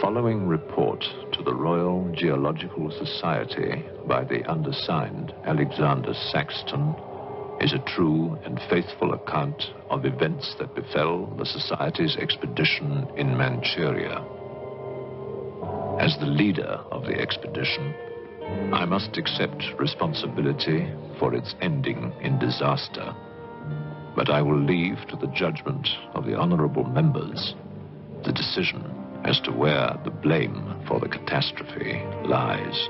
following report to the Royal Geological Society by the undersigned Alexander Saxton is a true and faithful account of events that befell the Society's expedition in Manchuria. As the leader of the expedition, I must accept responsibility for its ending in disaster, but I will leave to the judgment of the honorable members the decision as to where the blame for the catastrophe lies.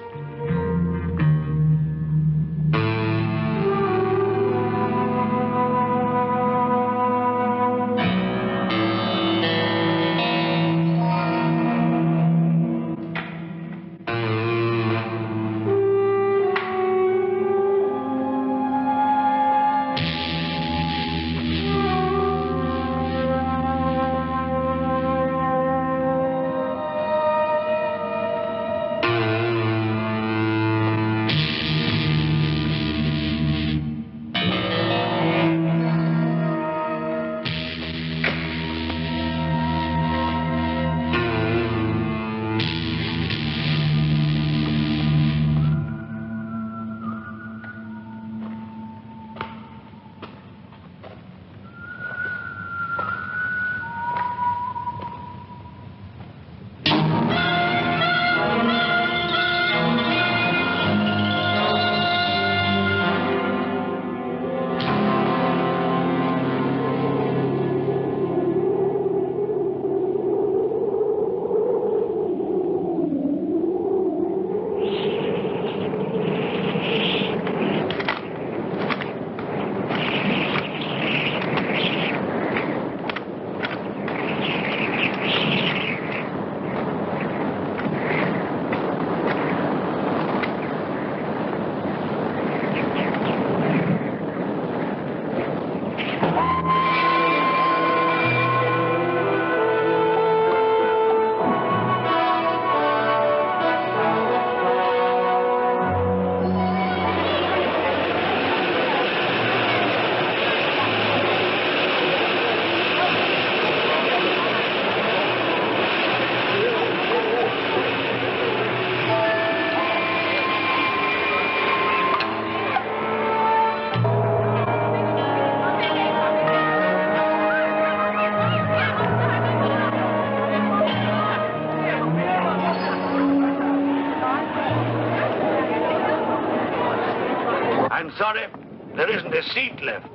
Sorry, there isn't a seat left.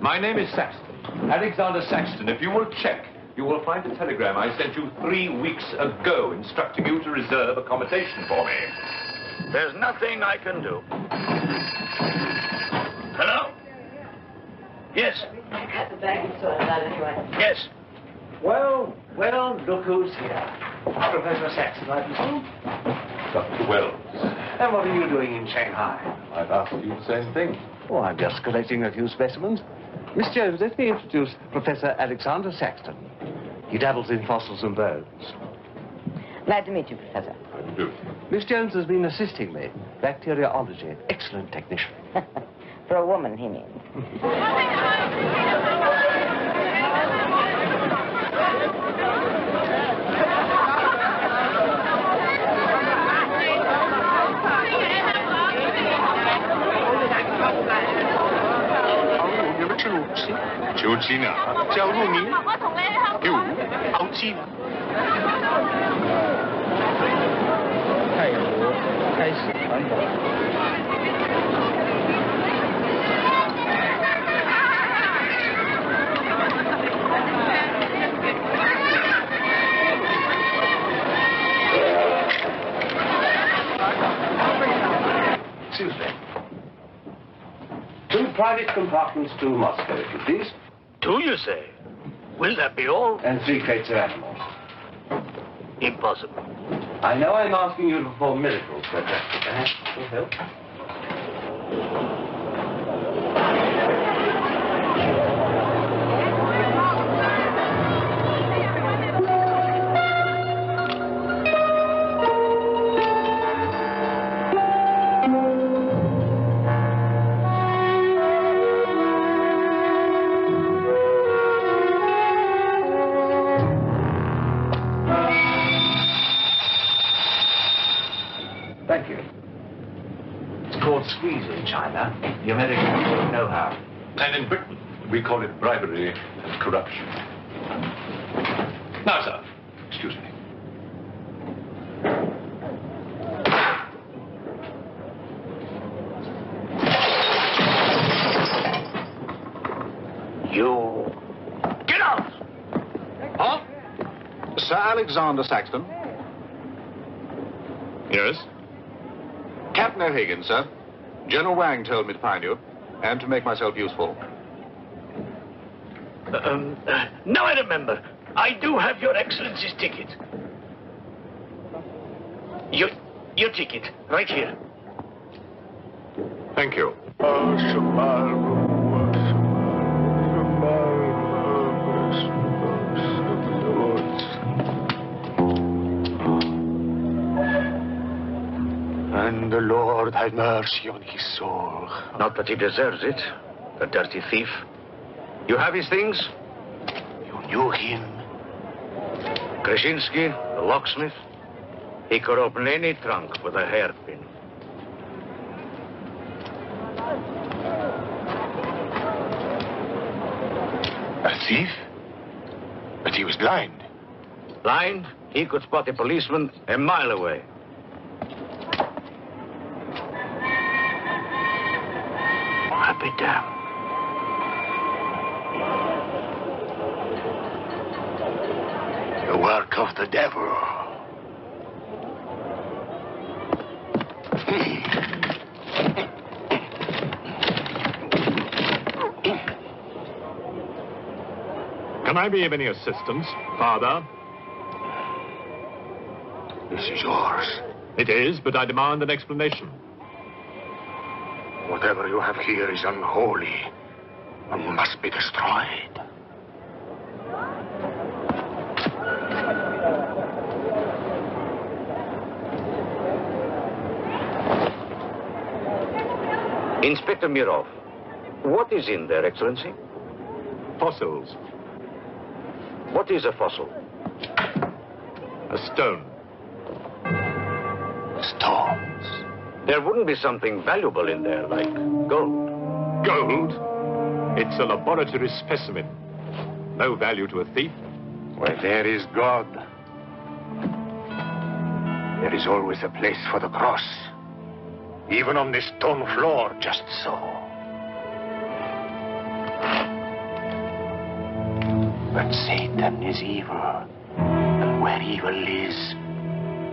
My name is Saxton, Alexander Saxton. If you will check, you will find a telegram I sent you 3 weeks ago instructing you to reserve accommodation for me. There's nothing I can do. Hello? Yes. Yes. Well, look who's here. Professor Saxton, I presume? Dr. Wells. And what are you doing in Shanghai? I've asked you the same thing. Oh, I'm just collecting a few specimens. Miss Jones, let me introduce Professor Alexander Saxton. He dabbles in fossils and bones. Glad to meet you, Professor. How do you do? Miss Jones has been assisting me. Bacteriology. Excellent technician. For a woman, he means. Excuse me. 2 private compartments to Moscow, if you please. 2, you say? Will that be all? And 3 crates of animals. Impossible. I know I'm asking you to perform miracles, but perhaps it will help. Thank you. It's called squeeze in China. The American people know how. And in Britain, we call it bribery and corruption. Now, sir, excuse me. You... Get out! Huh? Sir Alexander Saxton? Yes? Captain O'Hagan, sir. General Wang told me to find you, and to make myself useful. Now I remember. I do have Your Excellency's ticket. Your ticket, right here. Thank you. And the Lord have mercy on his soul. Not that he deserves it, the dirty thief. You have his things? You knew him. Krasinski, the locksmith. He could open any trunk with a hairpin. A thief? But he was blind. Blind, he could spot a policeman a mile away. I'll be damned. The work of the devil. Can I be of any assistance, Father? This is yours. It is, but I demand an explanation. Whatever you have here is unholy and must be destroyed. Inspector Mirov, what is in there, Excellency? Fossils. What is a fossil? A stone. Stones. There wouldn't be something valuable in there, like gold. Gold? It's a laboratory specimen. No value to a thief. Where there is God, there is always a place for the cross. Even on this stone floor, just so. But Satan is evil. And where evil is,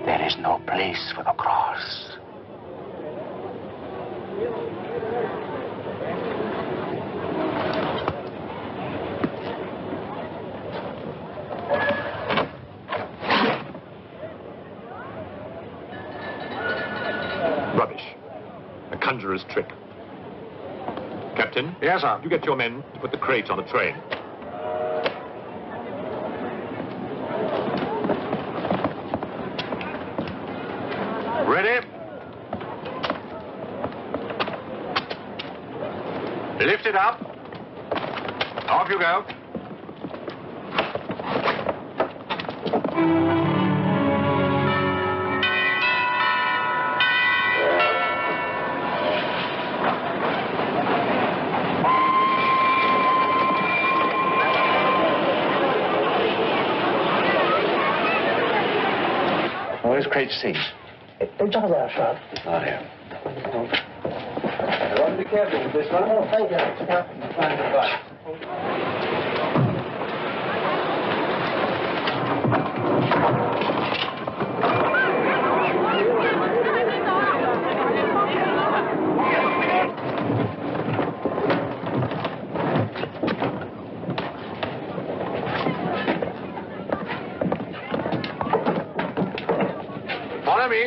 there is no place for the cross. Rubbish. A conjurer's trick. Captain? Yes, sir. You get your men to put the crate on a train. Ready? Lift it up. Off you go. Where's crate C? It's over there, sir. Oh, here. Be careful with this one. Oh, thank you. Follow me.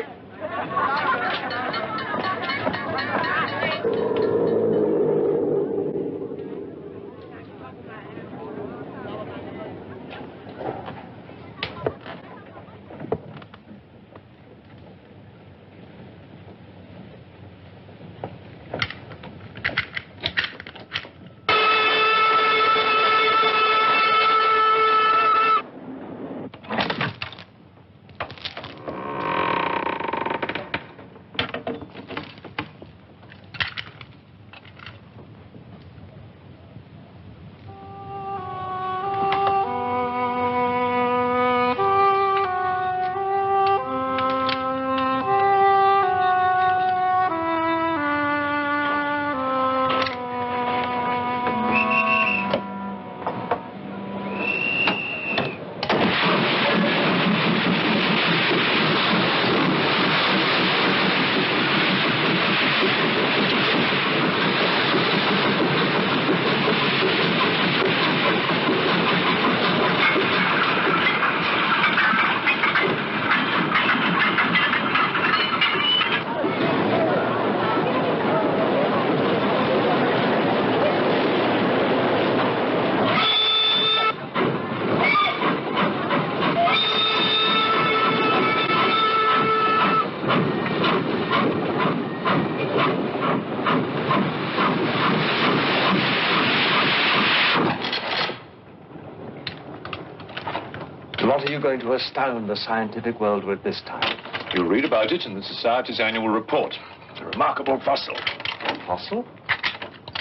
you going to astound the scientific world with this time? You'll read about it in the Society's annual report. It's a remarkable fossil. A fossil?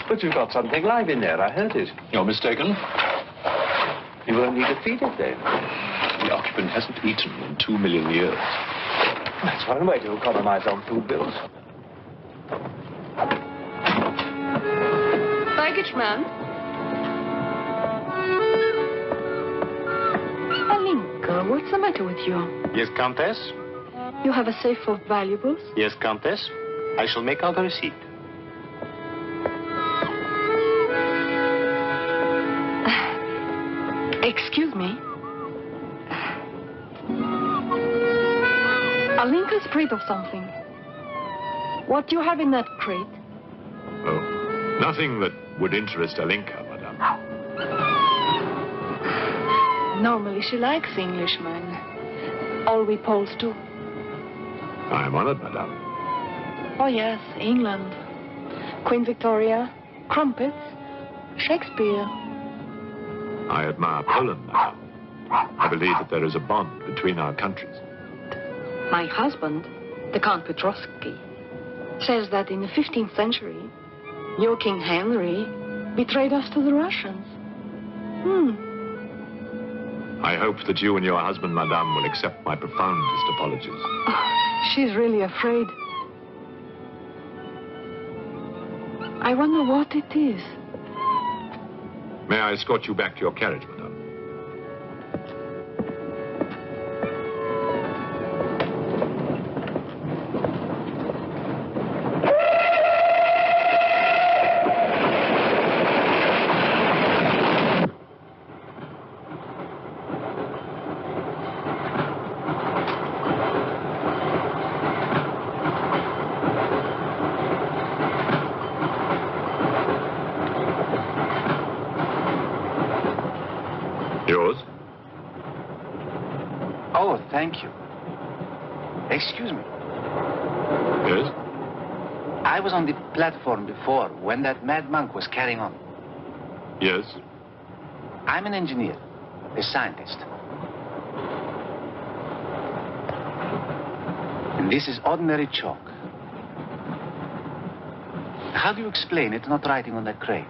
But you've got something live in there. I heard it. You're mistaken. You won't need to feed it then. The occupant hasn't eaten in 2 million years. That's one way to economize on food bills. Baggage man. Alinka, what's the matter with you? Yes, Countess? You have a safe full of valuables? Yes, Countess. I shall make out a receipt. Excuse me. Alinka's afraid of something. What do you have in that crate? Oh, nothing that would interest Alinka, madame. Normally she likes Englishmen. All we Poles do. I am honored, madame. Oh yes, England. Queen Victoria, crumpets, Shakespeare. I admire Poland, madame. I believe that there is a bond between our countries. My husband, the Count Petrovsky, says that in the 15th century, your King Henry betrayed us to the Russians. I hope that you and your husband, madame, will accept my profoundest apologies. Oh, she's really afraid. I wonder what it is. May I escort you back to your carriage, madame? Yours? Oh, thank you. Excuse me. Yes? I was on the platform before when that mad monk was carrying on. Yes? I'm an engineer, a scientist. And this is ordinary chalk. How do you explain it not writing on that crate?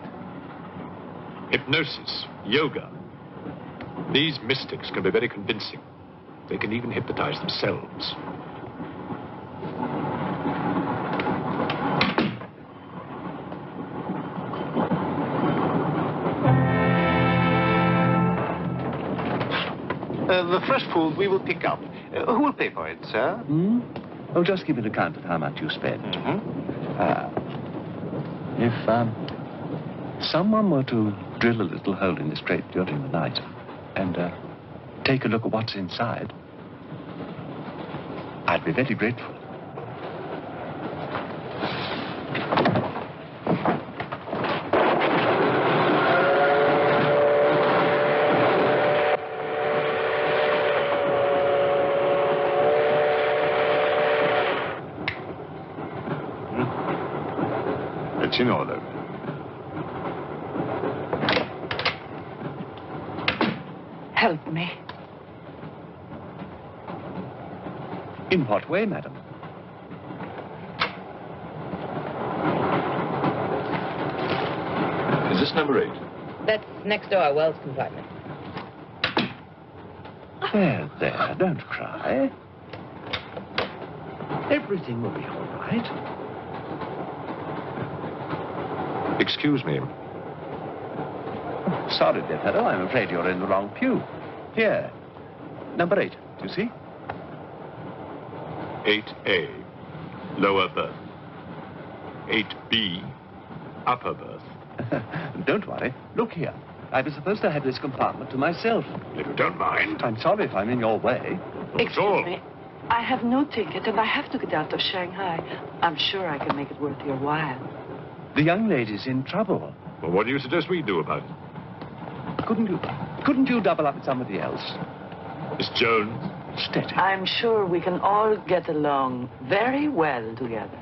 Hypnosis, yoga. These mystics can be very convincing. They can even hypnotize themselves. The fresh food we will pick up. Who will pay for it, sir? Oh, just give an account of how much you spent. If someone were to drill a little hole in this crate during the night and take a look at what's inside, I'd be very grateful. You know, though. Help me. In what way, madam? Is this number 8? That's next door, Wells compartment. There, don't cry. Everything will be all right. Excuse me. Sorry, dear fellow, I'm afraid you're in the wrong pew. Here, number 8, do you see? 8A, lower berth. 8B, upper berth. Don't worry. Look here. I was supposed to have this compartment to myself. If you don't mind. I'm sorry if I'm in your way. Excuse me. I have no ticket and I have to get out of Shanghai. I'm sure I can make it worth your while. The young lady's in trouble. Well, what do you suggest we do about it? Couldn't you double up with somebody else? Miss Jones? Steady. I'm sure we can all get along very well together.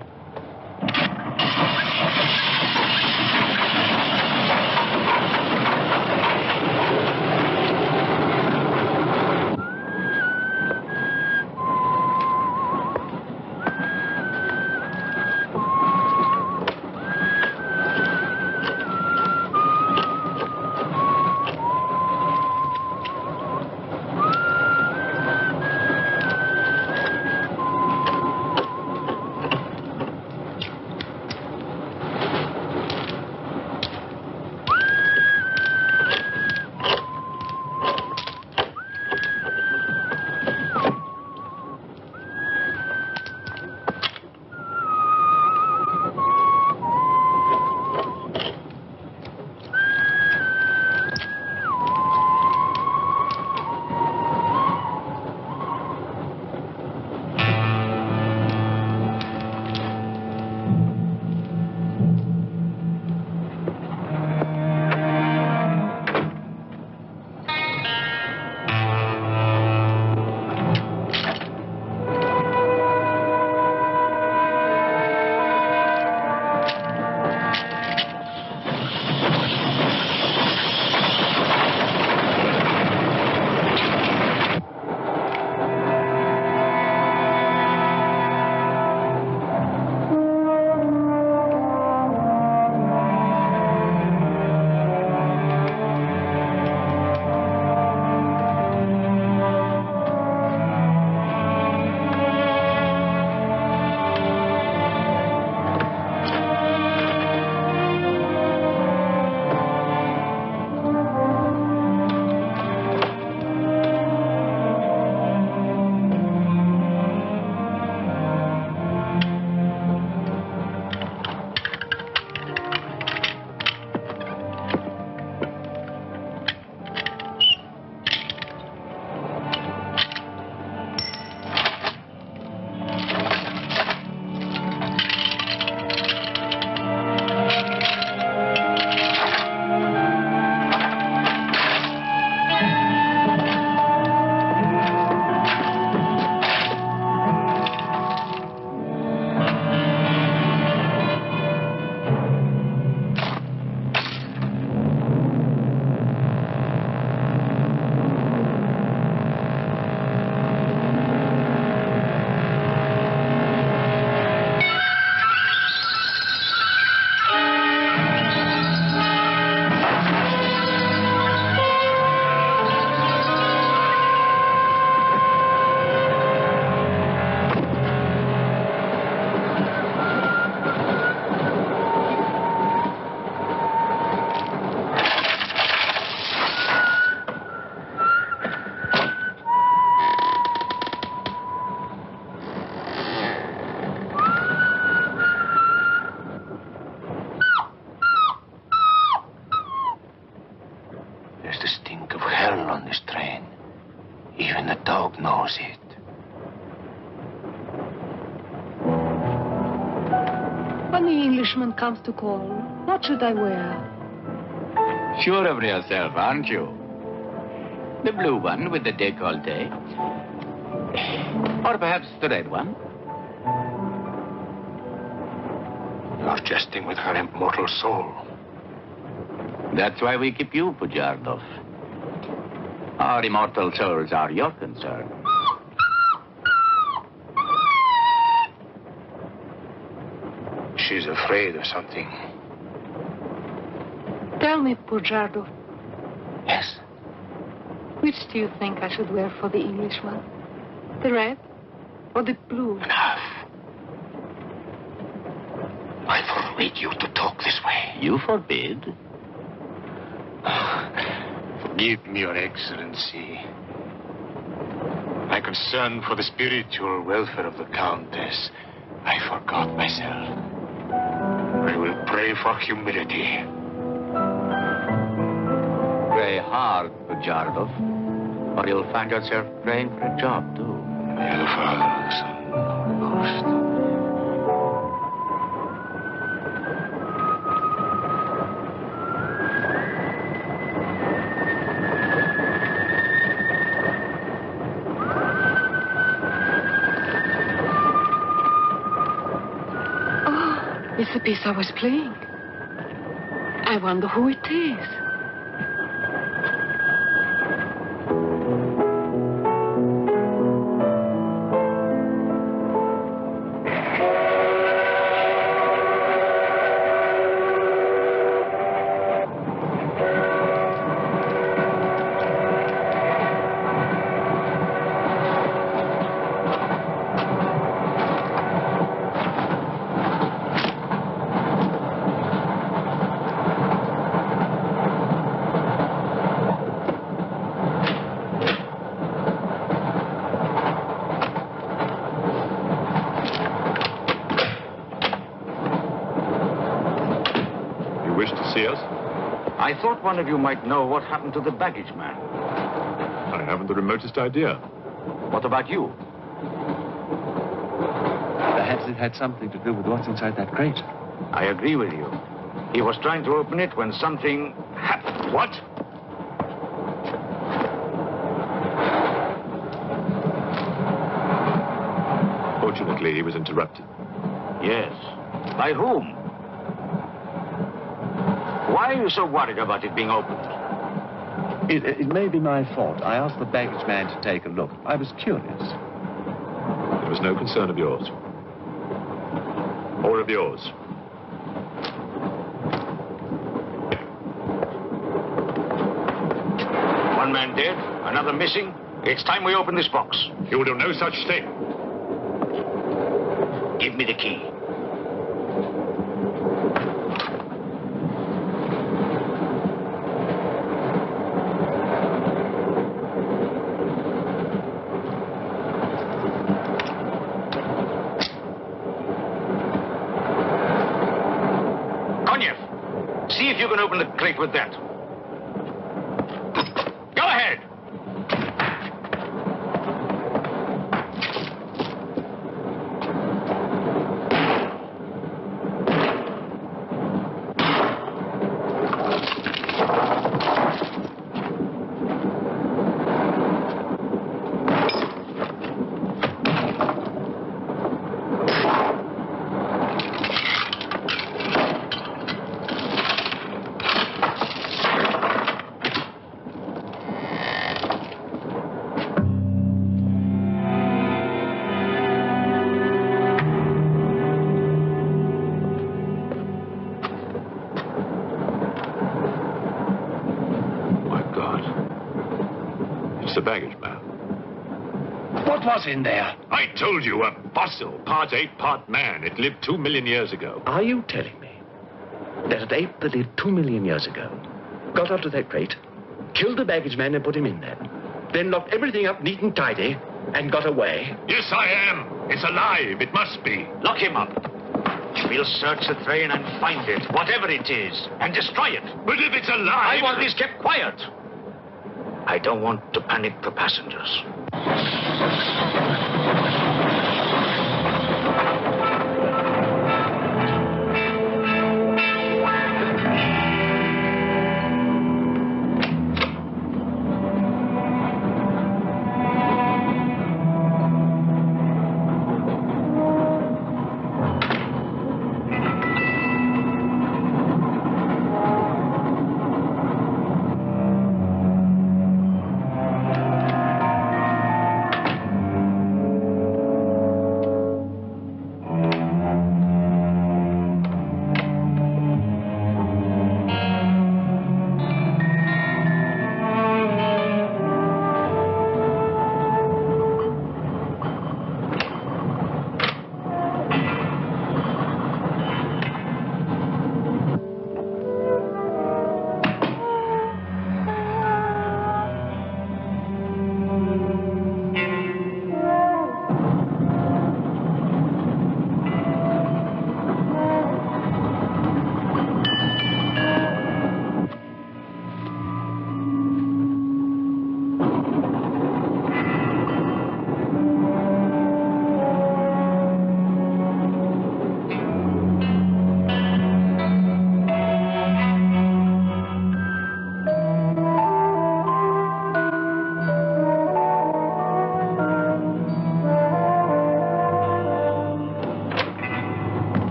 When the Englishman comes to call, what should I wear? Sure of yourself, aren't you? The blue one with the décolleté. Or perhaps the red one. You're jesting with her immortal soul. That's why we keep you, Pujardov. Our immortal souls are your concern. She's afraid of something. Tell me, Pujardov, Yes. which do you think I should wear for the Englishman? The red or the blue? Enough. I forbid you to talk this way. You forbid? Forgive me, Your Excellency. My concern for the spiritual welfare of the Countess, I forgot myself. I will pray for humility. Pray hard, Pujardov, or you'll find yourself praying for a job, too. It's the piece I was playing. I wonder who it is. I thought one of you might know what happened to the baggage man. I haven't the remotest idea. What about you? Perhaps it had something to do with what's inside that crate. I agree with you. He was trying to open it when something happened. What? Fortunately, he was interrupted. Yes. By whom? Why are you so worried about it being opened? It may be my fault. I asked the baggage man to take a look. I was curious. It was no concern of yours. Or of yours. One man dead, another missing. It's time we open this box. You will do no such thing. Give me the key. See if you can open the crate with that. Go ahead. The baggage man. What was in there? I told you, a fossil, part ape, part man. It lived 2 million years ago. Are you telling me that an ape that lived 2 million years ago got onto that crate, killed the baggage man and put him in there, then locked everything up neat and tidy and got away? Yes, I am. It's alive. It must be. Lock him up. We'll search the train and find it, whatever it is, and destroy it. But if it's alive... I want this kept quiet. I don't want to panic the passengers.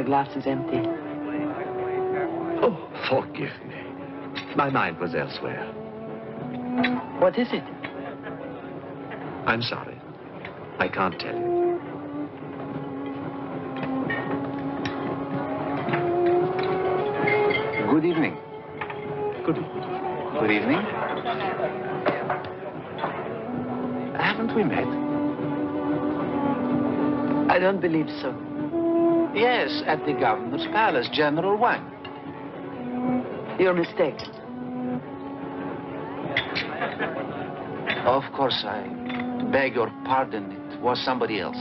my glass is empty. Oh, forgive me. My mind was elsewhere. What is it? I'm sorry. I can't tell you. Good evening. Good evening. Good evening. Haven't we met? I don't believe so. Yes, at the governor's palace, General Wang. You're mistaken. Of course, I beg your pardon. It was somebody else.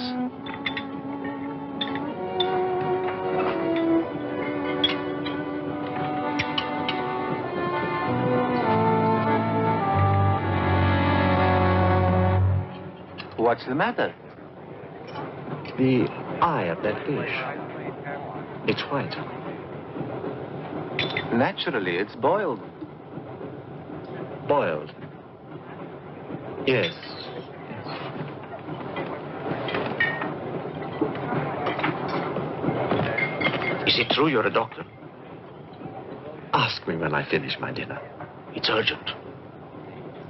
What's the matter? The eye of that fish. It's white. Naturally, it's boiled. Boiled. Yes. Is it true you're a doctor? Ask me when I finish my dinner. It's urgent.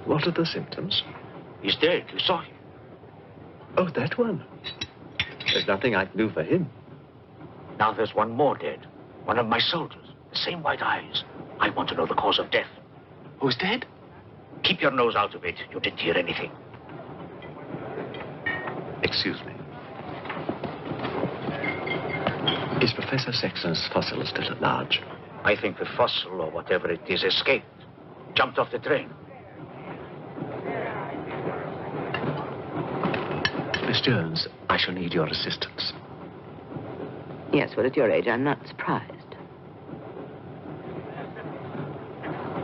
What are the symptoms? He's dead. You saw him. Oh, that one. There's nothing I can do for him. Now there's one more dead. One of my soldiers. The same white eyes. I want to know the cause of death. Who's dead? Keep your nose out of it. You didn't hear anything. Excuse me. Is Professor Sexton's fossil still at large? I think the fossil, or whatever it is, escaped. Jumped off the train. Miss Jones, I shall need your assistance. Yes, well, at your age, I'm not surprised.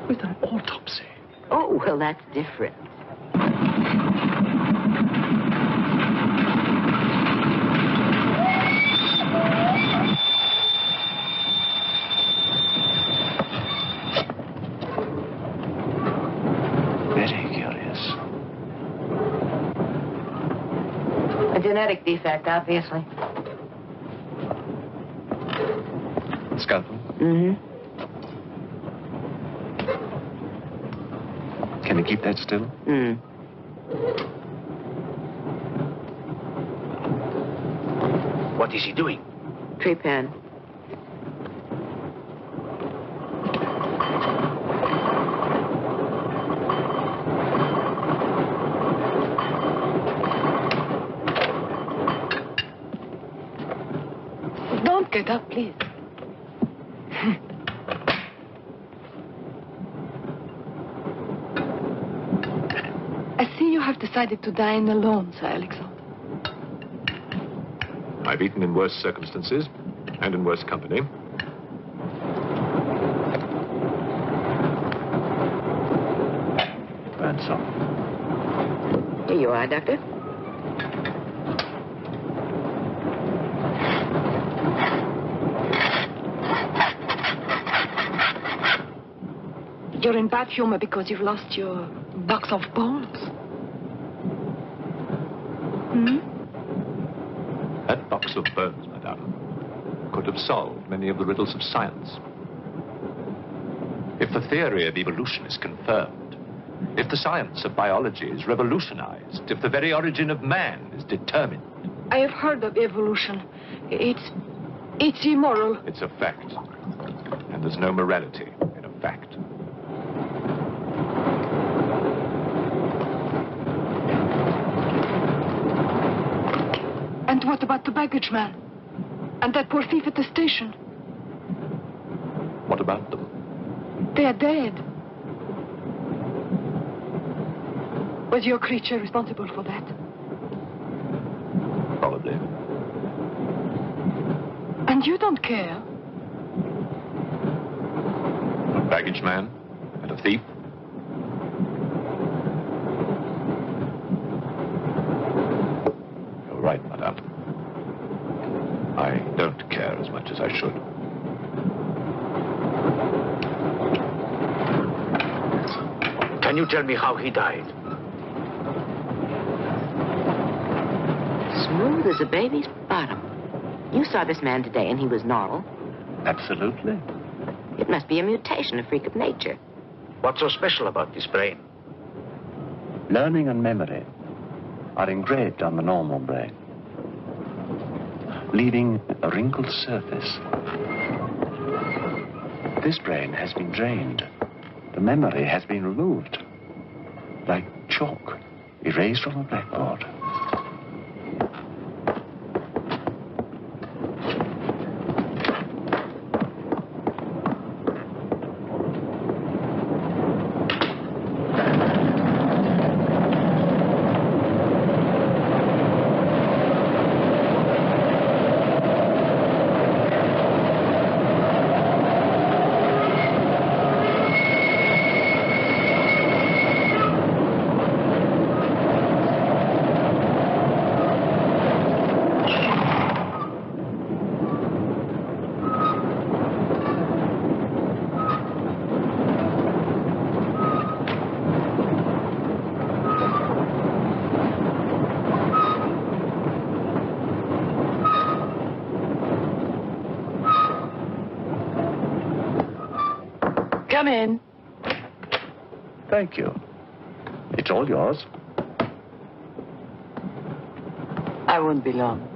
With an autopsy? Oh, well, that's different. Very curious. A genetic defect, obviously. Scalpel? Mm-hmm. Can you keep that still? Mm. What is he doing? Trepan. Don't get up, please. I see you have decided to dine alone, Sir Alexander. I've eaten in worse circumstances and in worse company. And so. Here you are, Doctor. You're in bad humor because you've lost your box of balls. Hmm? That box of bones, madame, could have solved many of the riddles of science. If the theory of evolution is confirmed, if the science of biology is revolutionized, if the very origin of man is determined. I have heard of evolution. It's immoral. It's a fact. And there's no morality in a fact. And what about the baggage man? And that poor thief at the station? What about them? They are dead. Was your creature responsible for that? Probably. And you don't care? A baggage man and a thief. You're right, madame. I don't care as much as I should. Can you tell me how he died? Smooth as a baby's bottom. You saw this man today and he was normal. Absolutely. It must be a mutation, a freak of nature. What's so special about this brain? Learning and memory are engraved on the normal brain, leaving a wrinkled surface. This brain has been drained. The memory has been removed, like chalk erased from a blackboard. Come in. Thank you. It's all yours. I won't be long.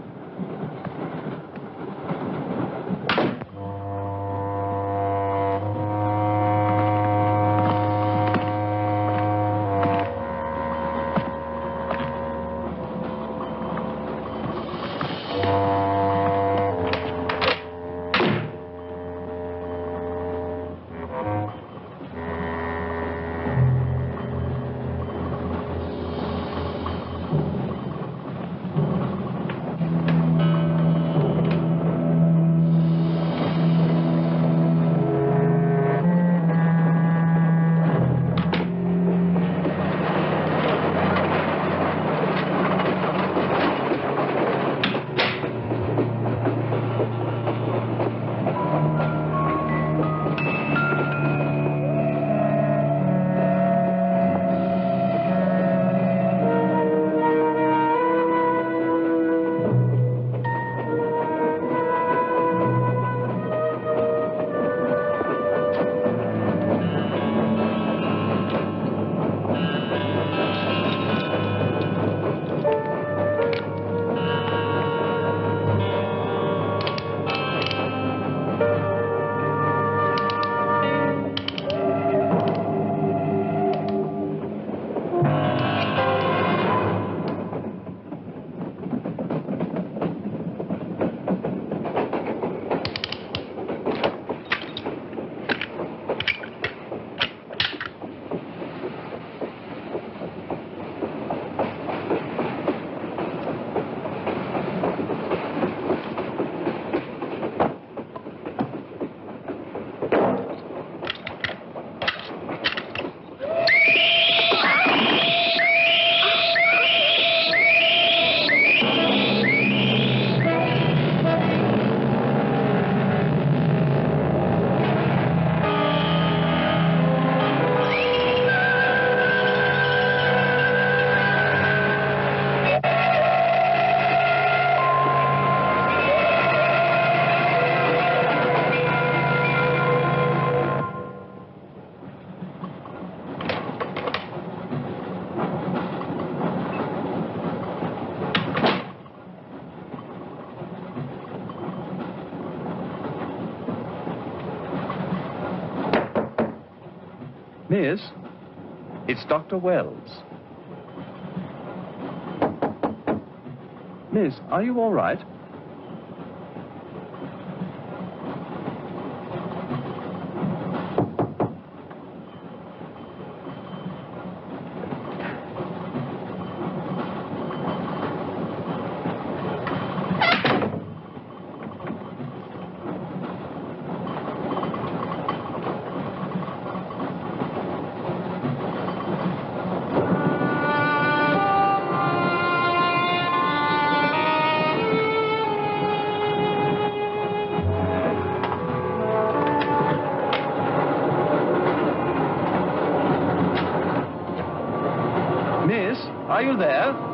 Miss, it's Dr. Wells. Miss, are you all right? Are you there?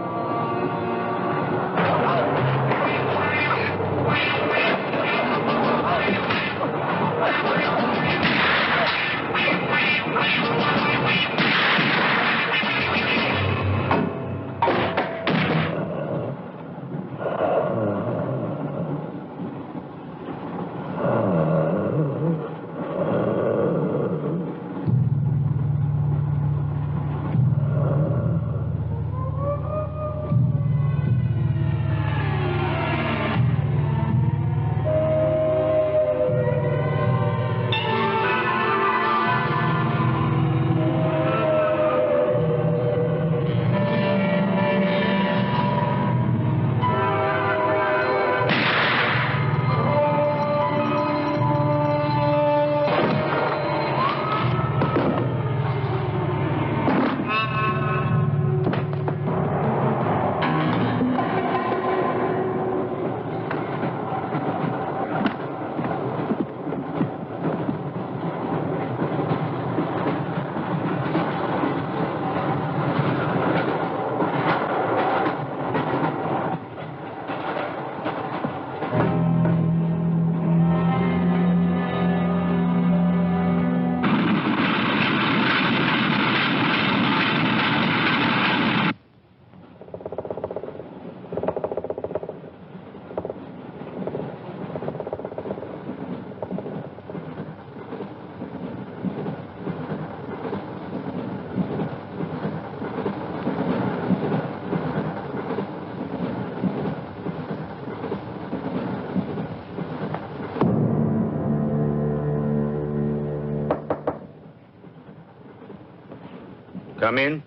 Come in.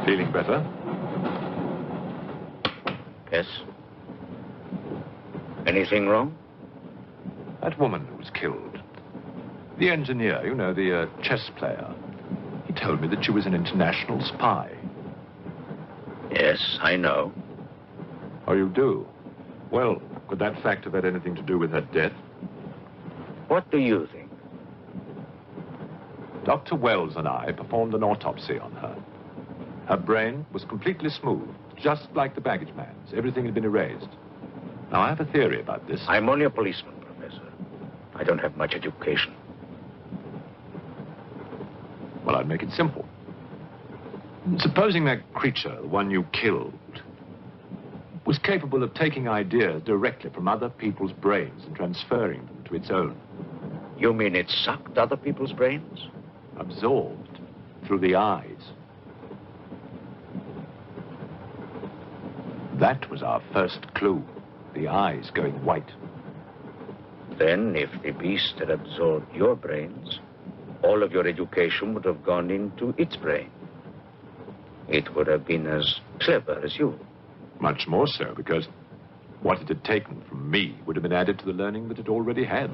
Feeling better? Yes. Anything wrong? That woman who was killed. The engineer, you know, the chess player. He told me that she was an international spy. Yes, I know. Oh, you do? Well, could that fact have had anything to do with her death? What do you think? Dr. Wells and I performed an autopsy on her. Her brain was completely smooth, just like the baggage man's. Everything had been erased. Now, I have a theory about this. I'm only a policeman, Professor. I don't have much education. Well, I'd make it simple. Supposing that creature, the one you killed, was capable of taking ideas directly from other people's brains and transferring them to its own. You mean it sucked other people's brains? Absorbed through the eyes. That was our first clue. The eyes going white. Then, if the beast had absorbed your brains, all of your education would have gone into its brain. It would have been as clever as you. Much more so, because what it had taken from me would have been added to the learning that it already had.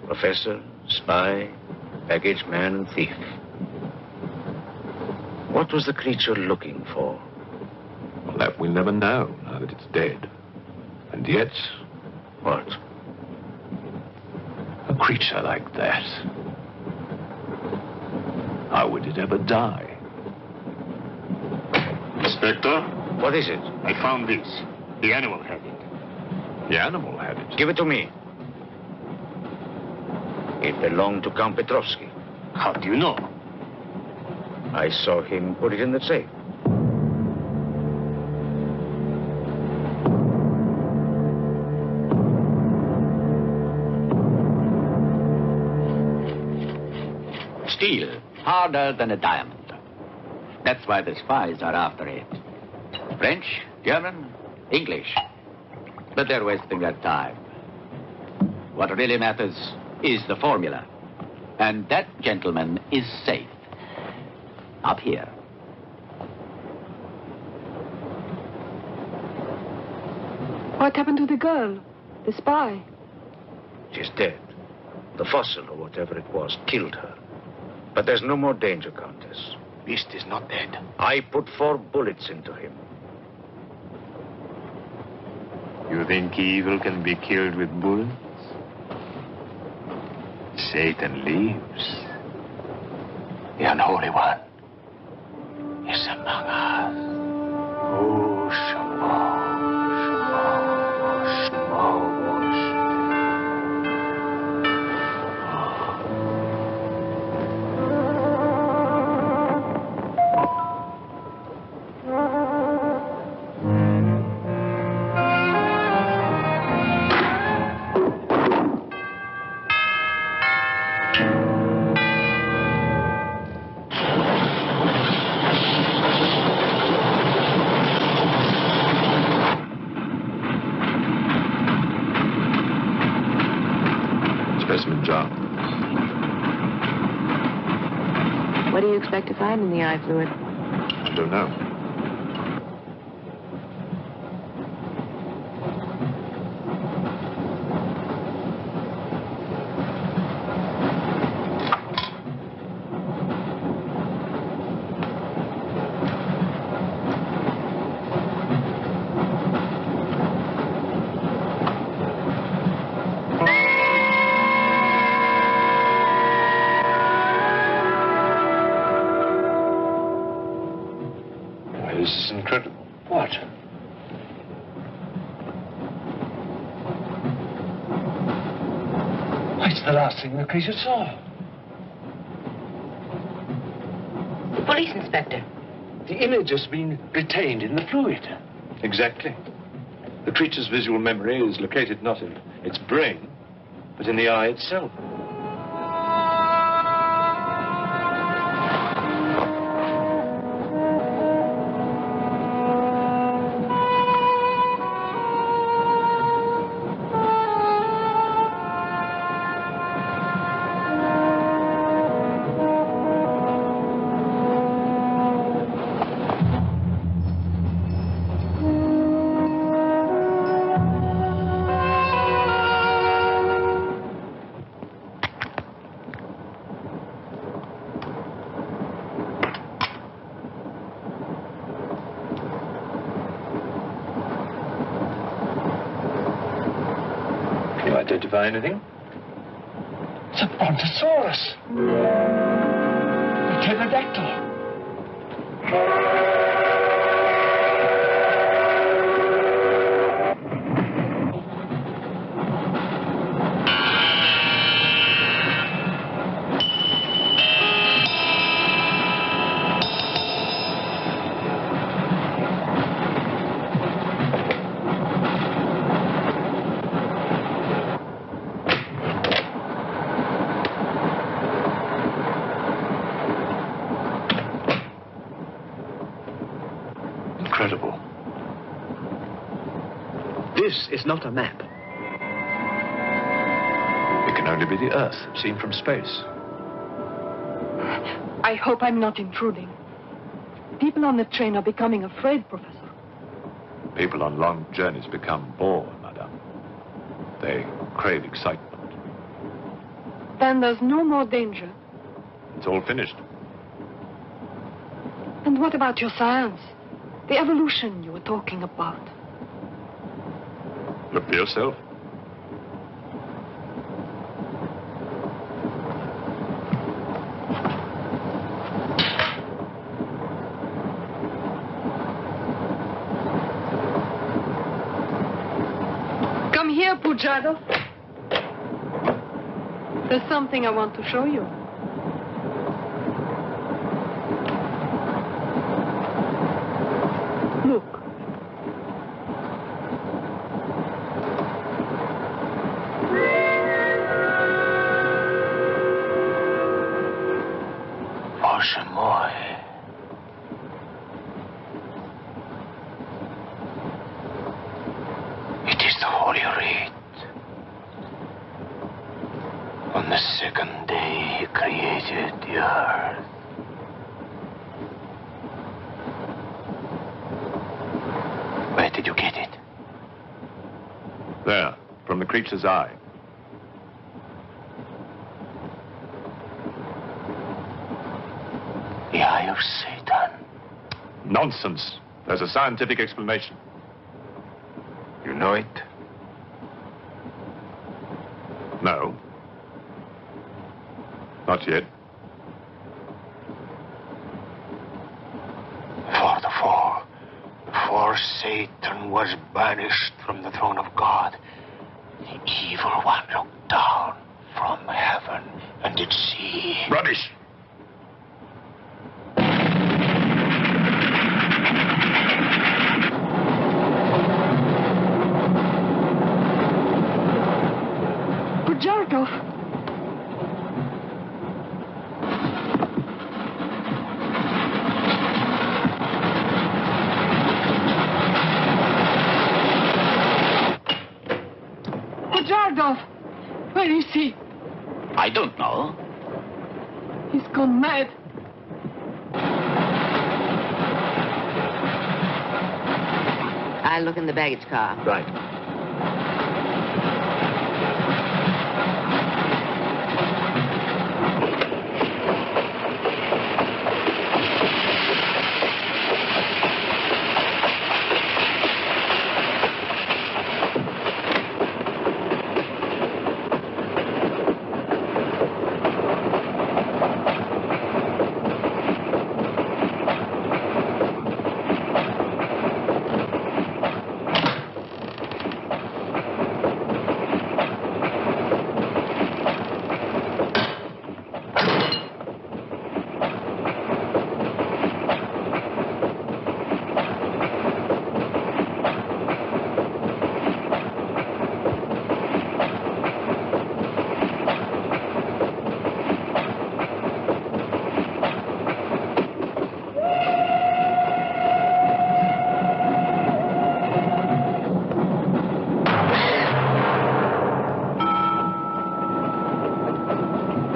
Professor, spy, baggage man, and thief. What was the creature looking for? Well, that we'll never know, now that it's dead. And yet... What? A creature like that. How would it ever die? Inspector? What is it? I found this. The animal had it. The animal had it? Give it to me. It belonged to Count Petrovsky. How do you know? I saw him put it in the safe. Steel, harder than a diamond. That's why the spies are after it. French, German, English. But they're wasting their time. What really matters is the formula. And that, gentleman, is safe. Up here. What happened to the girl? The spy? She's dead. The fossil, or whatever it was, killed her. But there's no more danger, Countess. Beast is not dead. I put 4 bullets into him. You think evil can be killed with bullets? Satan lives. The unholy one is among us. Oh, Shamo, Shamo, Shamo. Specimen jar. What do you expect to find in the eye fluid? I don't know. This is incredible. What? It's the last thing the creature saw. The police inspector. The image has been retained in the fluid. Exactly. The creature's visual memory is located not in its brain, but in the eye itself. Identify anything? It's a brontosaurus. A pterodactyl. Incredible. This is not a map. It can only be the Earth, seen from space. I hope I'm not intruding. People on the train are becoming afraid, Professor. People on long journeys become bored, madame. They crave excitement. Then there's no more danger. It's all finished. And what about your science? The evolution you were talking about. Look for yourself. Come here, Pujado. There's something I want to show you. Look. It is the Holy Rite. On the second day, he created the earth. Where did you get it? There, from the creature's eye. The eye of Satan. Nonsense. There's a scientific explanation. You know it? No. Not yet. Before Satan was banished from the throne of God, the evil one looked down from heaven and did see... Rubbish! Pujarkov! Where is he? I don't know. He's gone mad. I'll look in the baggage car. Right.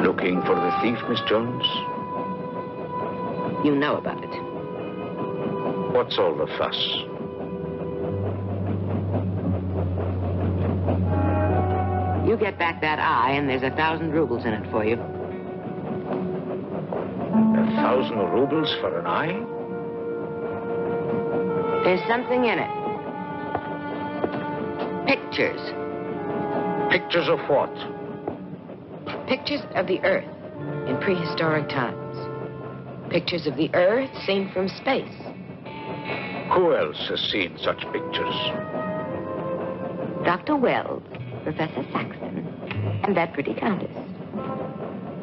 Looking for the thief, Miss Jones? You know about it. What's all the fuss? You get back that eye, and there's 1,000 rubles in it for you. 1,000 rubles for an eye? There's something in it. Pictures. Pictures of what? Pictures of the Earth in prehistoric times. Pictures of the Earth seen from space. Who else has seen such pictures? Dr. Wells, Professor Saxton, and that pretty countess.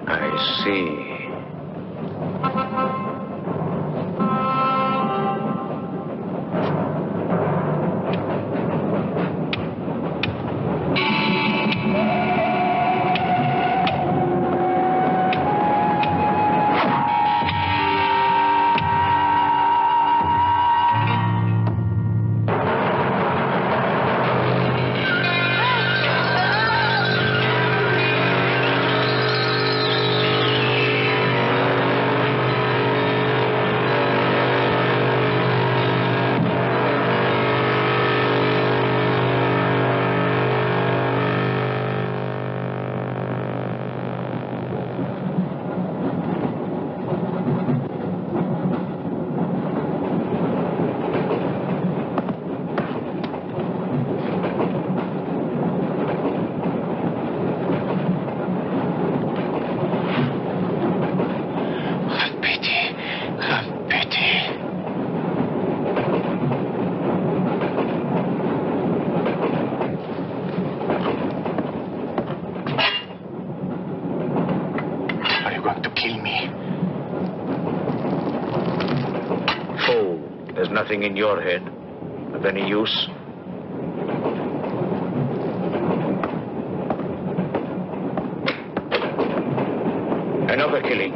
I see. Nothing in your head of any use? Another killing.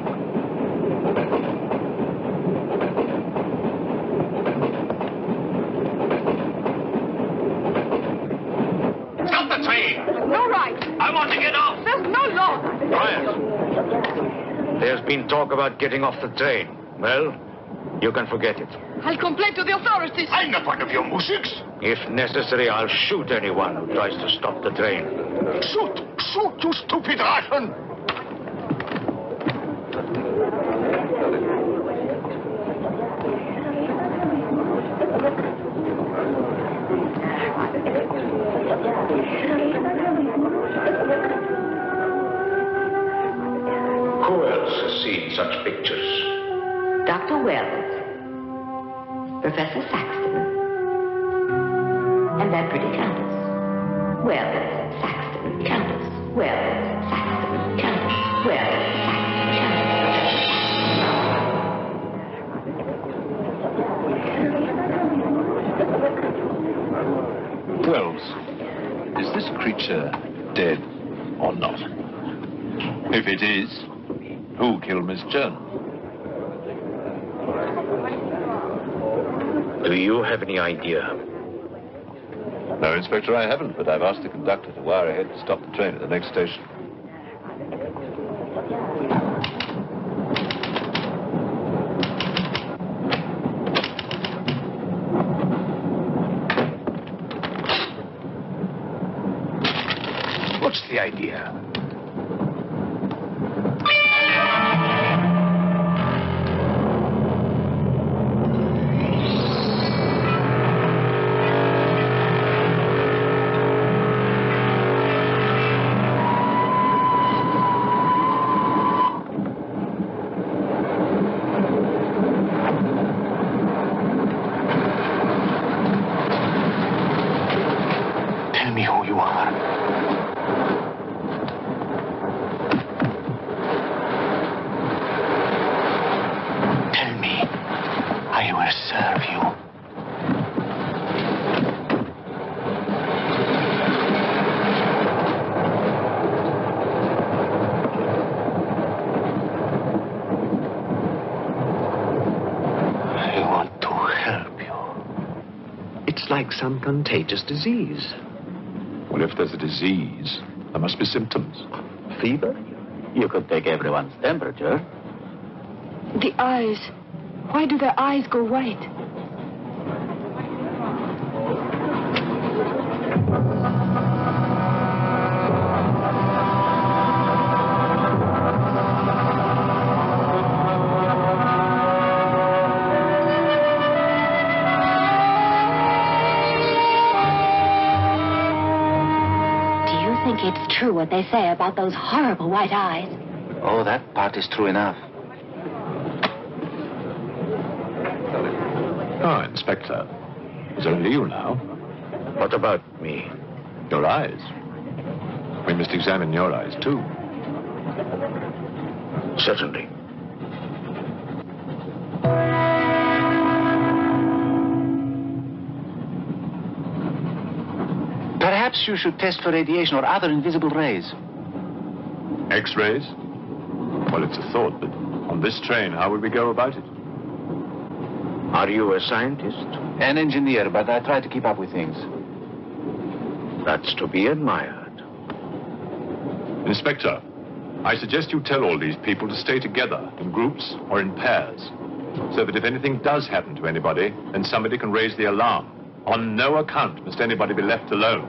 Stop the train! No right. I want to get off! There's no law. Quiet. There's been talk about getting off the train. Well, you can forget it. I'll complain to the authorities. I'm not one of your musics. If necessary, I'll shoot anyone who tries to stop the train. Shoot! Shoot, you stupid Russian! Who else has seen such pictures? Dr. Wells, Professor Saxton, and that pretty countess. Wells, Saxton, countess. Wells, Saxton, countess. Wells, Saxton, countess. Wells, is this creature dead or not? If it is, who killed Miss Jones? Do you have any idea? No, Inspector, I haven't, but I've asked the conductor to wire ahead to stop the train at the next station. What's the idea? Like some contagious disease. Well, if there's a disease, there must be symptoms. Fever? You could take everyone's temperature. The eyes. Why do their eyes go white? it's true what they say about those horrible white eyes. Oh, that part is true enough. Oh, Inspector. It's only you now. What about me? Your eyes. We must examine your eyes, too. Certainly. Perhaps you should test for radiation or other invisible rays. X-rays? Well, it's a thought, but on this train, how would we go about it? Are you a scientist? An engineer, but I try to keep up with things. That's to be admired. Inspector, I suggest you tell all these people to stay together, in groups or in pairs, so that if anything does happen to anybody, then somebody can raise the alarm. On no account must anybody be left alone.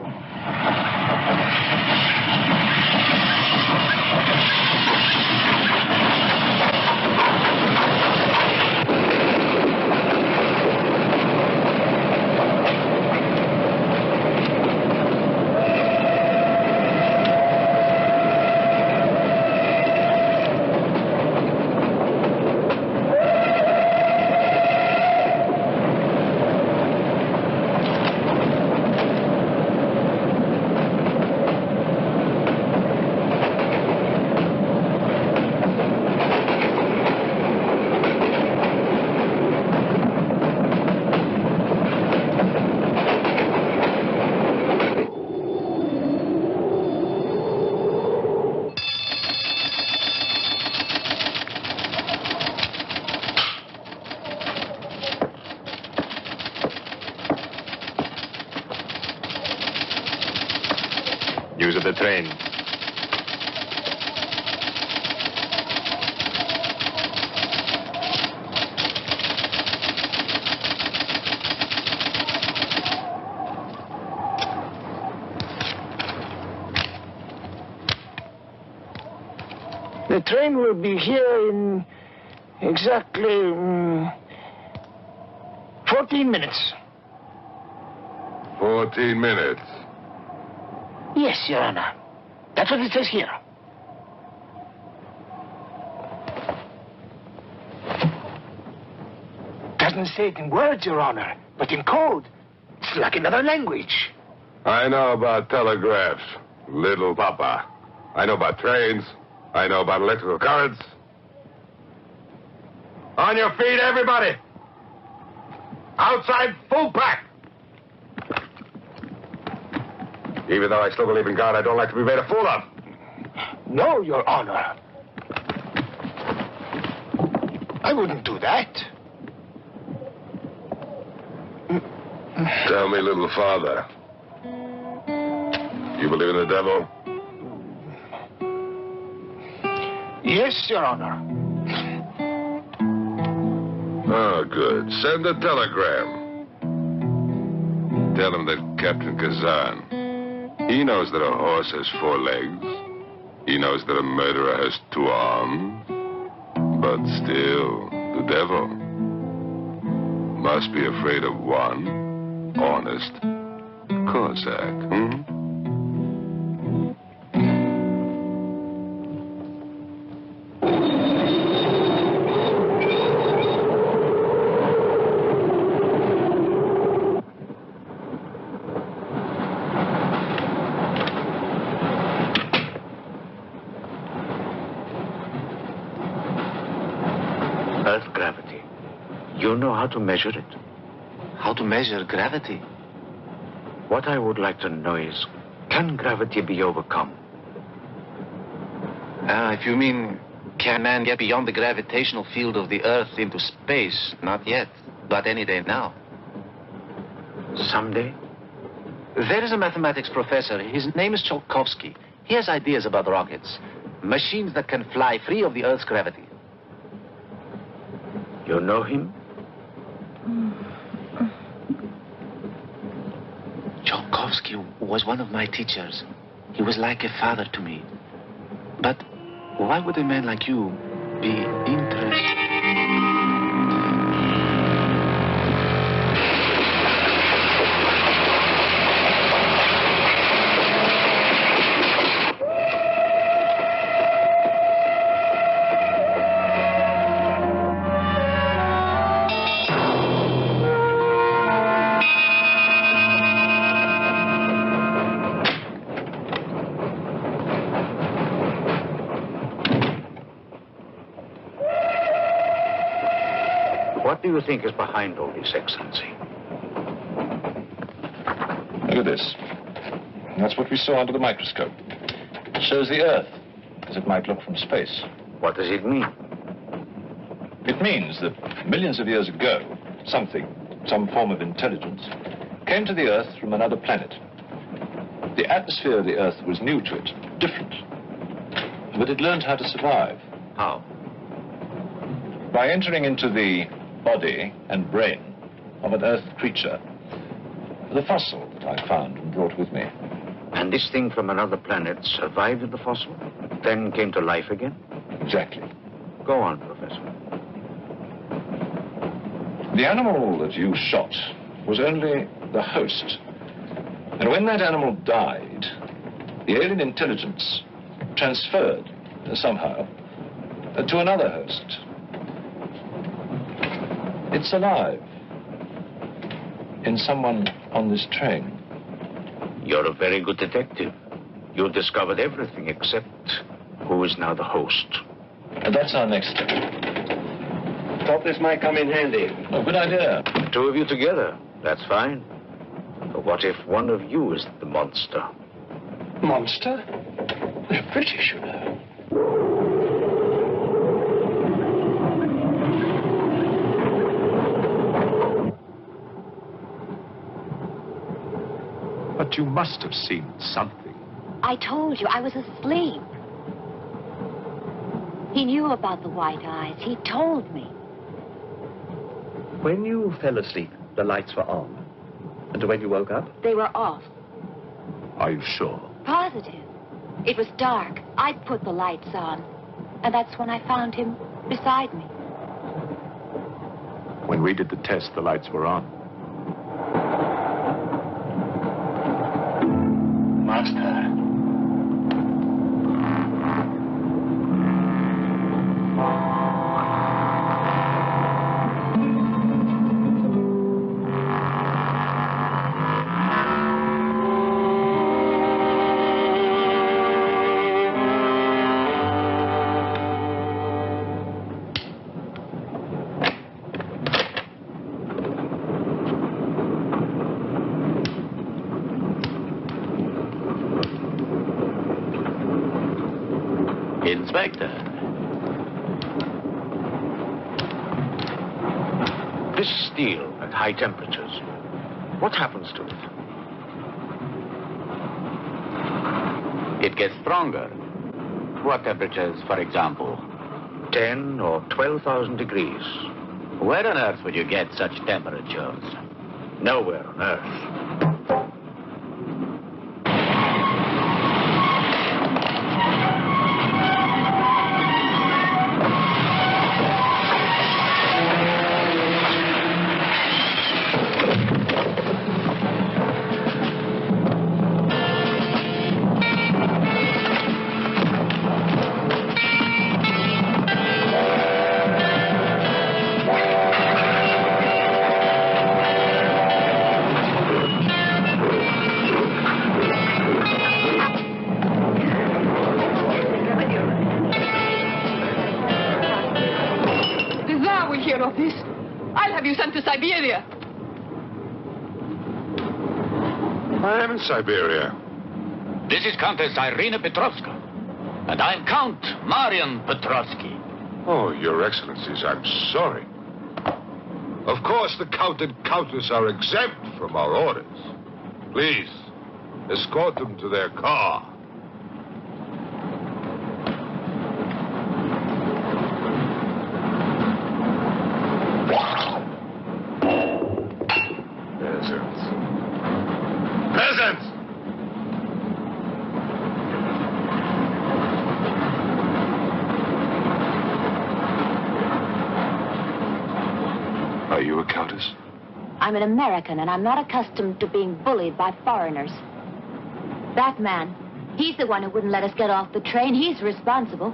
News of the train. The train will be here in exactly 14 minutes. 14 minutes. Yes, Your Honor. That's what it says here. Doesn't say it in words, Your Honor, but in code. It's like another language. I know about telegraphs, little papa. I know about trains. I know about electrical currents. On your feet, everybody. Outside, full pack. Even though I still believe in God, I don't like to be made a fool of. No, Your Honor. I wouldn't do that. Tell me, little father. You believe in the devil? Yes, Your Honor. Oh, good. Send a telegram. Tell him that Captain Kazan, he knows that a horse has 4 legs. He knows that a murderer has 2 arms. But still, the devil must be afraid of one honest Cossack. Earth gravity. You know how to measure it? How to measure gravity? What I would like to know is, can gravity be overcome? If you mean, can man get beyond the gravitational field of the Earth into space? Not yet, but any day now. Someday? There is a mathematics professor. His name is Tsiolkovsky. He has ideas about rockets. Machines that can fly free of the Earth's gravity. You know him? Tsiolkovsky was one of my teachers. He was like a father to me. But why would a man like you be interested? What do you think is behind all this, Excellency? Look at this. That's what we saw under the microscope. It shows the Earth as it might look from space. What does it mean? It means that millions of years ago, some form of intelligence, came to the Earth from another planet. The atmosphere of the Earth was new to it, different. But it learned how to survive. How? By entering into the body and brain of an Earth creature, the fossil that I found and brought with me. And this thing from another planet survived in the fossil, then came to life again? Exactly. Go on, Professor. The animal that you shot was only the host. And when that animal died, the alien intelligence transferred somehow to another host. It's alive in someone on this train. You're a very good detective. You discovered everything except who is now the host. And that's our next step. Thought this might come in handy. Oh, good idea. The two of you together, that's fine. But what if one of you is the monster? Monster? They're British, you know. But you must have seen something. I told you, I was asleep. He knew about the white eyes. He told me. When you fell asleep, the lights were on. And when you woke up? They were off. Are you sure? Positive. It was dark. I'd put the lights on. And that's when I found him beside me. When we did the test, the lights were on. Master. Inspector. This steel at high temperatures, what happens to it? It gets stronger. What temperatures, for example? 10 or 12,000 degrees. Where on earth would you get such temperatures? Nowhere on earth. Siberia. I am in Siberia. This is Countess Irina Petrovska. And I'm Count Marian Petrovsky. Oh, Your Excellencies, I'm sorry. Of course, the Count and Countess are exempt from our orders. Please, escort them to their car. Peasants! Are you a countess? I'm an American, and I'm not accustomed to being bullied by foreigners. That man, he's the one who wouldn't let us get off the train. He's responsible.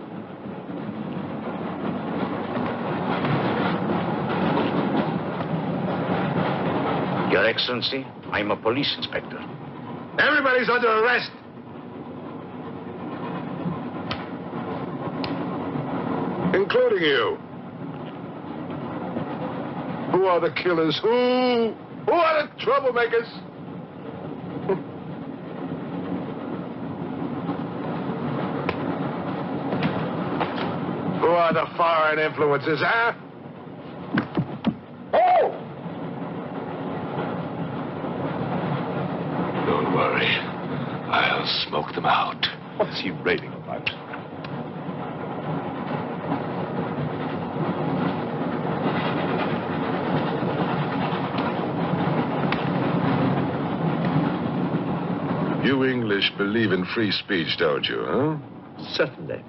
Your Excellency, I'm a police inspector. Everybody's under arrest. Including you. Who are the killers? Who are the troublemakers? Who are the foreign influences, huh? Oh! Don't worry. I'll smoke them out. What's he raving about? You English believe in free speech, don't you, huh? Certainly.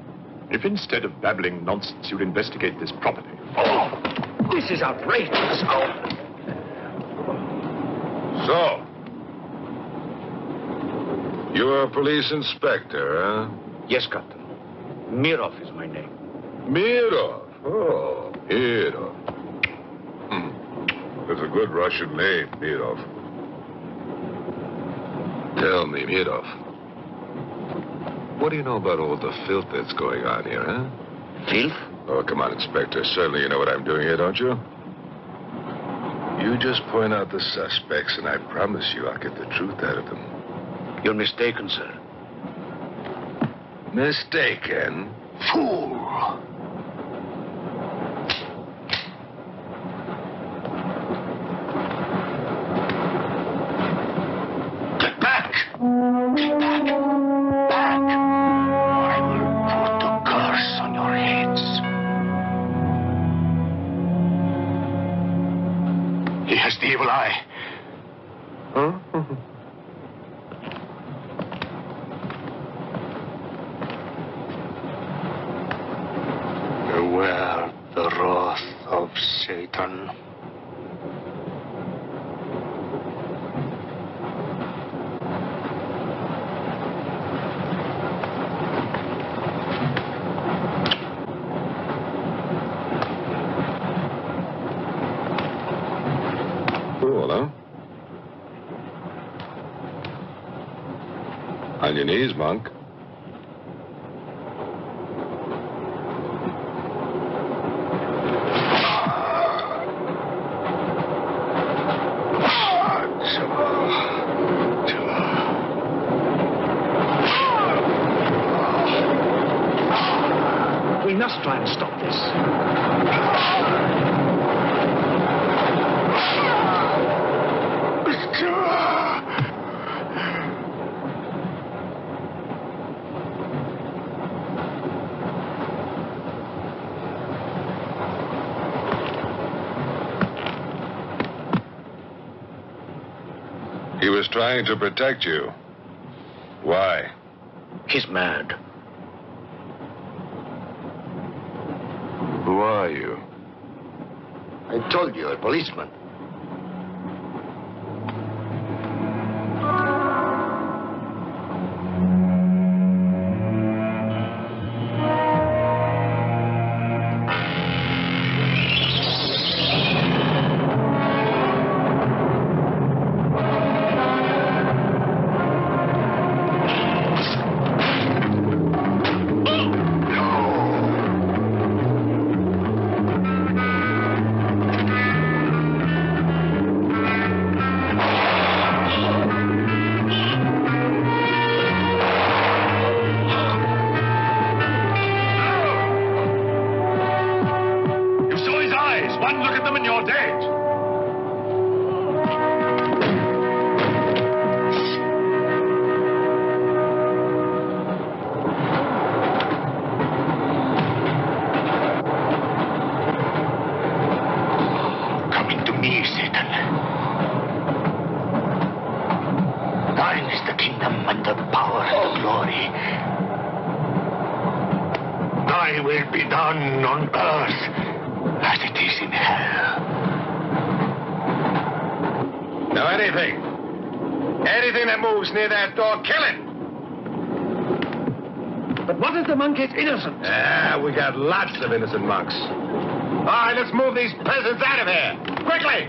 If instead of babbling nonsense, you'd investigate this properly. Oh, this is outrageous. Oh. So, you're a police inspector, huh? Yes, Captain. Mirov is my name. Mirov? Oh, Mirov. That's a good Russian name, Mirov. Tell me, Mirov, what do you know about all the filth that's going on here, huh? Filth? Oh, come on, Inspector. Certainly you know what I'm doing here, don't you? You just point out the suspects, and I promise you I'll get the truth out of them. You're mistaken, sir. Mistaken? Fool! Get back! Get back! Back! Or I will put a curse on your heads. He has the evil eye. Huh? Beware the wrath of Satan. Cool, huh? On your knees, monk. We must try and stop this. He was trying to protect you. Why? He's mad. Who are you? I told you, a policeman. Anything that moves near that door, kill it! But what if the monk is innocent? We got lots of innocent monks. All right, let's move these peasants out of here. Quickly!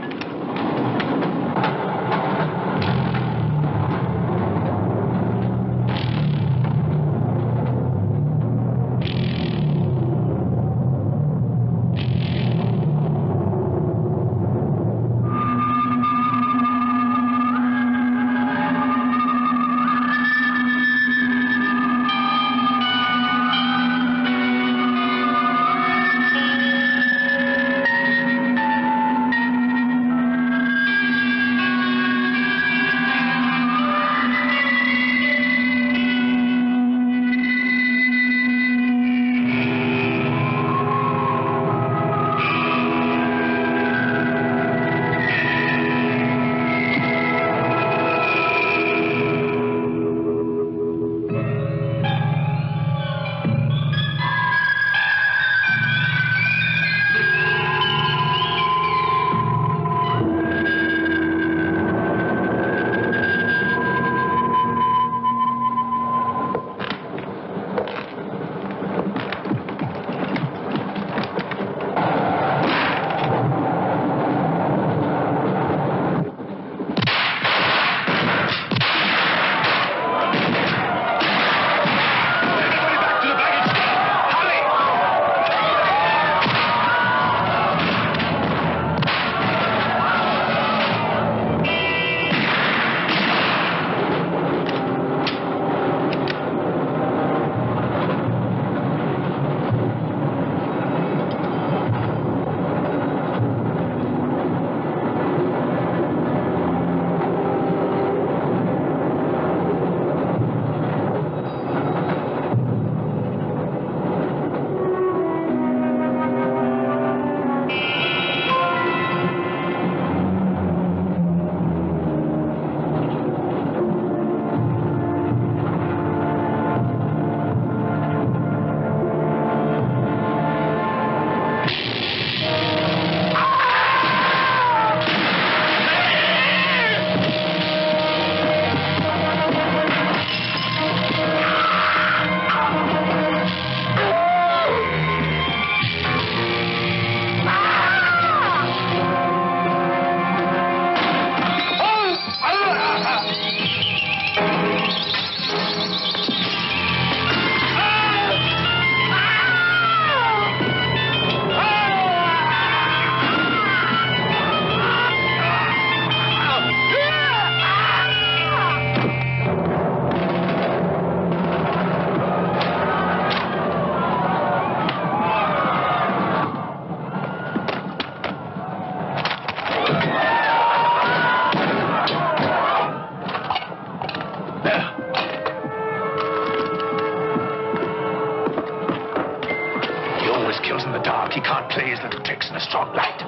always kills in the dark. He can't play his little tricks in a strong light.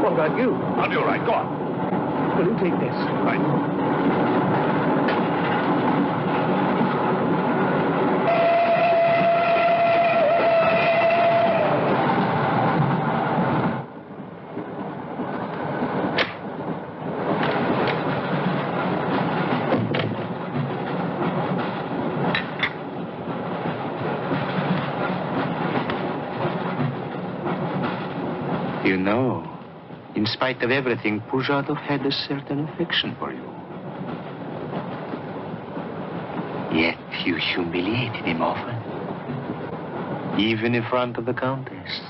What about you? I'll be all right. Go on. Will you take this? Right. You know, in spite of everything, Pujadov had a certain affection for you. Yet you humiliated him often, even in front of the Countess.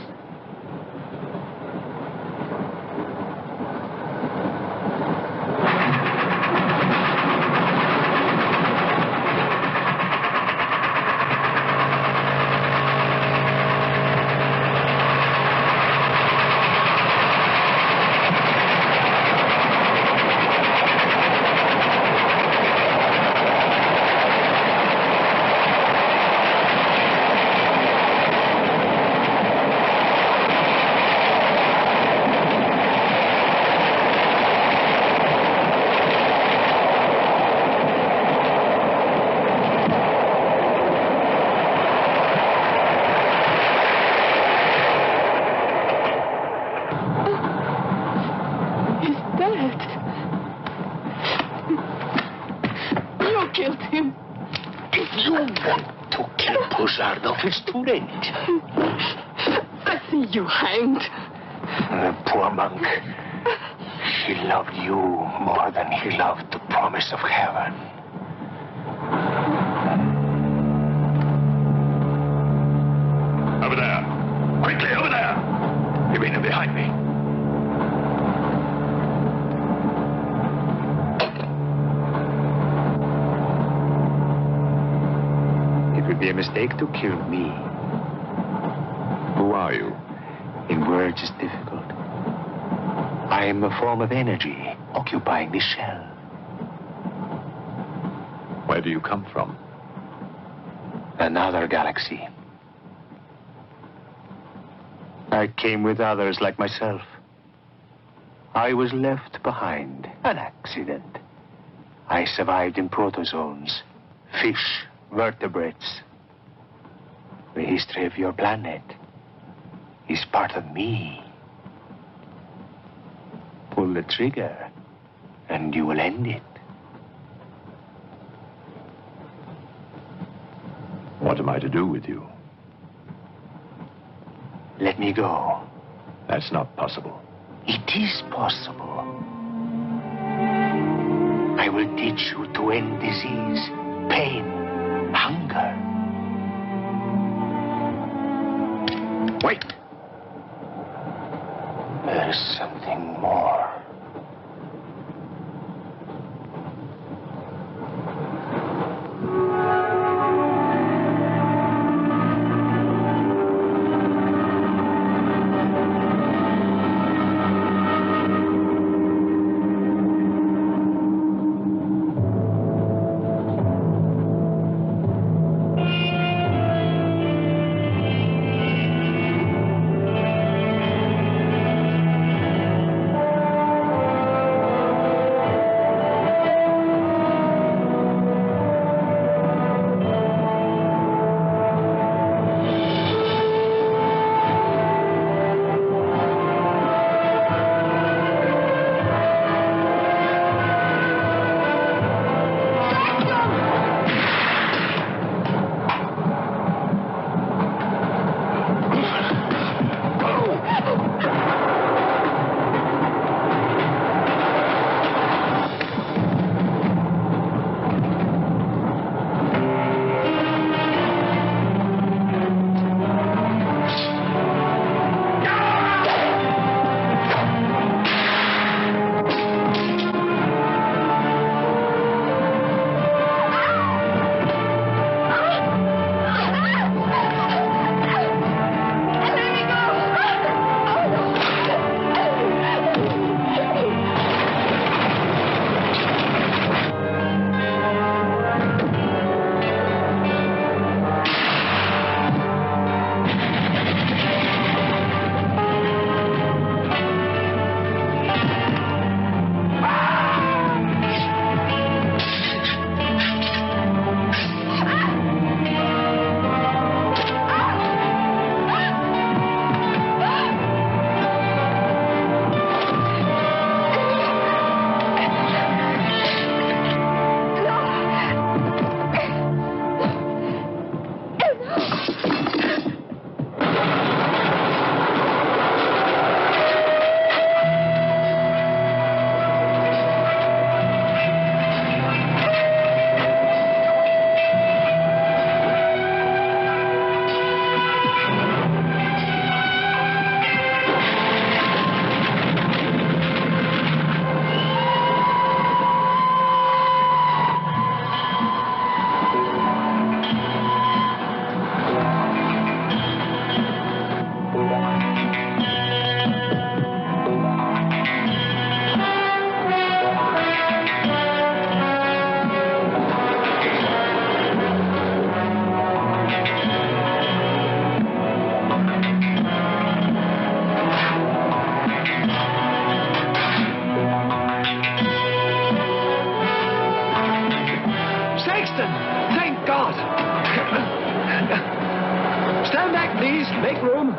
It's too late. I see you hanged. The poor monk. He loved you more than he loved the promise of heaven. Over there. Quickly, over there. You mean behind me? It would be a mistake to kill me. Who are you? In words, it's difficult. I am a form of energy occupying this shell. Where do you come from? Another galaxy. I came with others like myself. I was left behind. An accident. I survived in protozoans, fish, vertebrates. The history of your planet is part of me. Pull the trigger, and you will end it. What am I to do with you? Let me go. That's not possible. It is possible. I will teach you to end disease, pain, hunger. Wait. There is something more. please. Make room.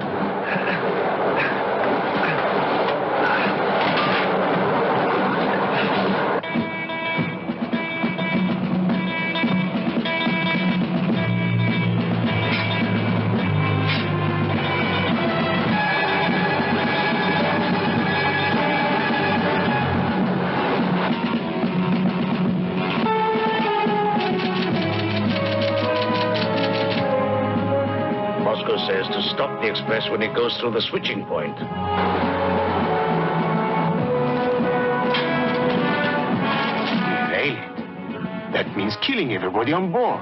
Says to stop the express when it goes through the switching point. Nailed it. That means killing everybody on board.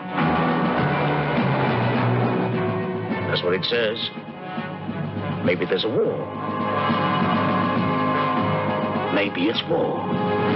That's what it says. Maybe there's a war. Maybe it's war.